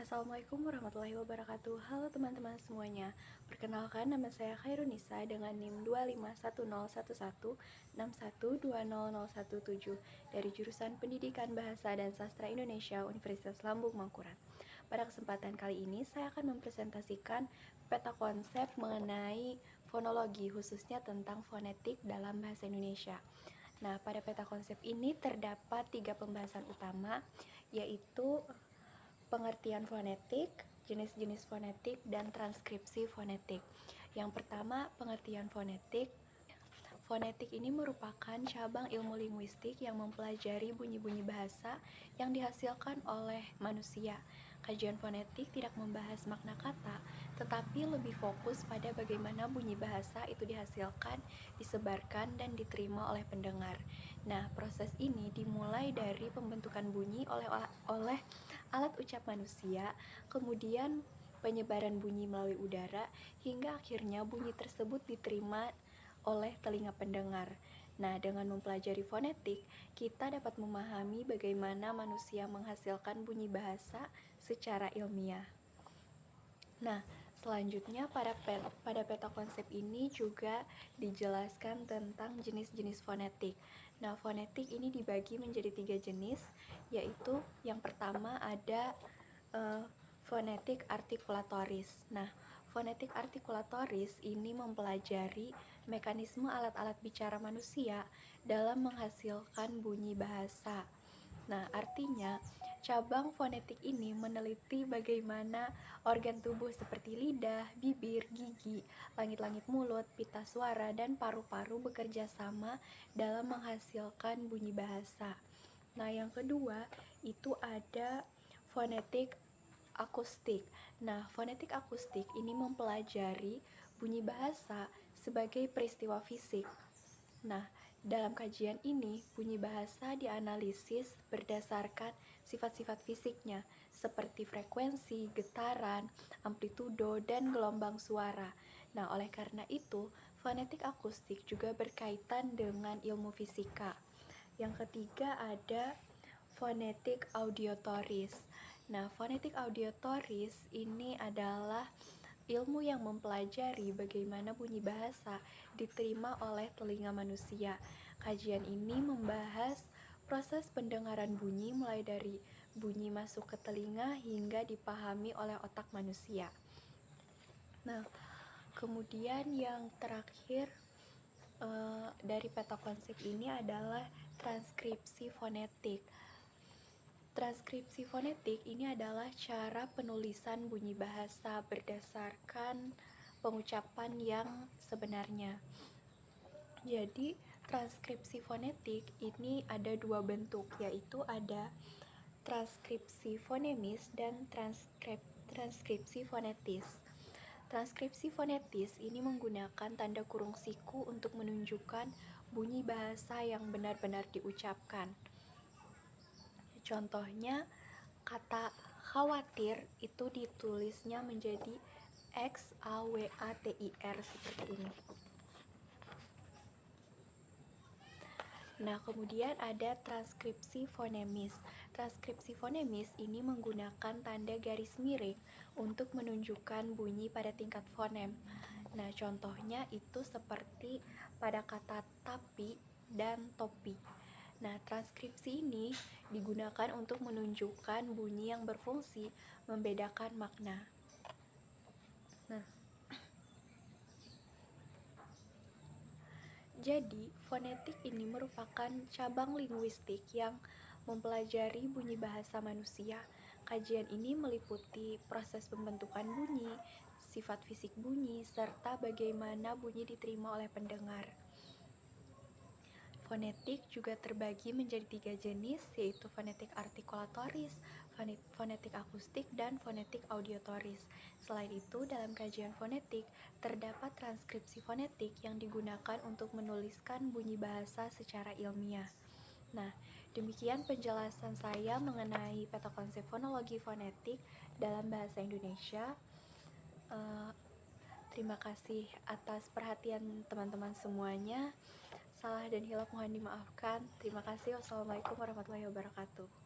Assalamualaikum warahmatullahi wabarakatuh. Halo teman-teman semuanya. Perkenalkan, nama saya Khairunisa dengan NIM 2510116120017 dari jurusan Pendidikan Bahasa dan Sastra Indonesia Universitas Lambung Mangkurat. Pada kesempatan kali ini saya akan mempresentasikan peta konsep mengenai fonologi, khususnya tentang fonetik dalam bahasa Indonesia. Nah, pada peta konsep ini terdapat 3 pembahasan utama, yaitu pengertian fonetik, jenis-jenis fonetik, dan transkripsi fonetik. Yang pertama, pengertian fonetik. Fonetik ini merupakan cabang ilmu linguistik yang mempelajari bunyi-bunyi bahasa yang dihasilkan oleh manusia. Kajian fonetik tidak membahas makna kata, tetapi lebih fokus pada bagaimana bunyi bahasa itu dihasilkan, disebarkan, dan diterima oleh pendengar. Nah, proses ini dimulai dari pembentukan bunyi oleh alat ucap manusia, kemudian penyebaran bunyi melalui udara, hingga akhirnya bunyi tersebut diterima oleh telinga pendengar. Nah, dengan mempelajari fonetik, kita dapat memahami bagaimana manusia menghasilkan bunyi bahasa secara ilmiah. Nah, selanjutnya pada peta konsep ini juga dijelaskan tentang jenis-jenis fonetik. Nah, fonetik ini dibagi menjadi 3 jenis, yaitu yang pertama ada fonetik artikulatoris. Nah, fonetik artikulatoris ini mempelajari mekanisme alat-alat bicara manusia dalam menghasilkan bunyi bahasa. Nah, artinya cabang fonetik ini meneliti bagaimana organ tubuh seperti lidah, bibir, gigi, langit-langit mulut, pita suara, dan paru-paru bekerja sama dalam menghasilkan bunyi bahasa. Nah, yang kedua itu ada fonetik akustik. Nah, fonetik akustik ini mempelajari bunyi bahasa sebagai peristiwa fisik. Nah, dalam kajian ini, bunyi bahasa dianalisis berdasarkan sifat-sifat fisiknya, seperti frekuensi, getaran, amplitudo, dan gelombang suara. Nah, oleh karena itu, fonetik akustik juga berkaitan dengan ilmu fisika. Yang ketiga ada fonetik audiotoris. Nah, fonetik audiotoris ini adalah ilmu yang mempelajari bagaimana bunyi bahasa diterima oleh telinga manusia. Kajian ini membahas proses pendengaran bunyi mulai dari bunyi masuk ke telinga hingga dipahami oleh otak manusia. Nah, kemudian yang terakhir dari peta konsep ini adalah transkripsi fonetik. Transkripsi fonetik ini adalah cara penulisan bunyi bahasa berdasarkan pengucapan yang sebenarnya. Jadi, transkripsi fonetik ini ada 2 bentuk, yaitu ada transkripsi fonemis dan transkripsi fonetis. Transkripsi fonetis ini menggunakan tanda kurung siku untuk menunjukkan bunyi bahasa yang benar-benar diucapkan. Contohnya, kata khawatir itu ditulisnya menjadi XAWATIR seperti ini. Nah, kemudian ada transkripsi fonemis. Transkripsi fonemis ini menggunakan tanda garis miring untuk menunjukkan bunyi pada tingkat fonem. Nah, contohnya itu seperti pada kata tapi dan topi. Nah, transkripsi ini digunakan untuk menunjukkan bunyi yang berfungsi membedakan makna. Nah, jadi fonetik ini merupakan cabang linguistik yang mempelajari bunyi bahasa manusia. Kajian ini meliputi proses pembentukan bunyi, sifat fisik bunyi, serta bagaimana bunyi diterima oleh pendengar. Fonetik juga terbagi menjadi 3 jenis, yaitu fonetik artikulatoris, fonetik akustik, dan fonetik audiotoris. Selain itu, dalam kajian fonetik, terdapat transkripsi fonetik yang digunakan untuk menuliskan bunyi bahasa secara ilmiah. Nah, demikian penjelasan saya mengenai peta konsep fonologi fonetik dalam bahasa Indonesia. Terima kasih atas perhatian teman-teman semuanya. Salah dan hilaf mohon dimaafkan. Terima kasih. Wassalamualaikum warahmatullahi wabarakatuh.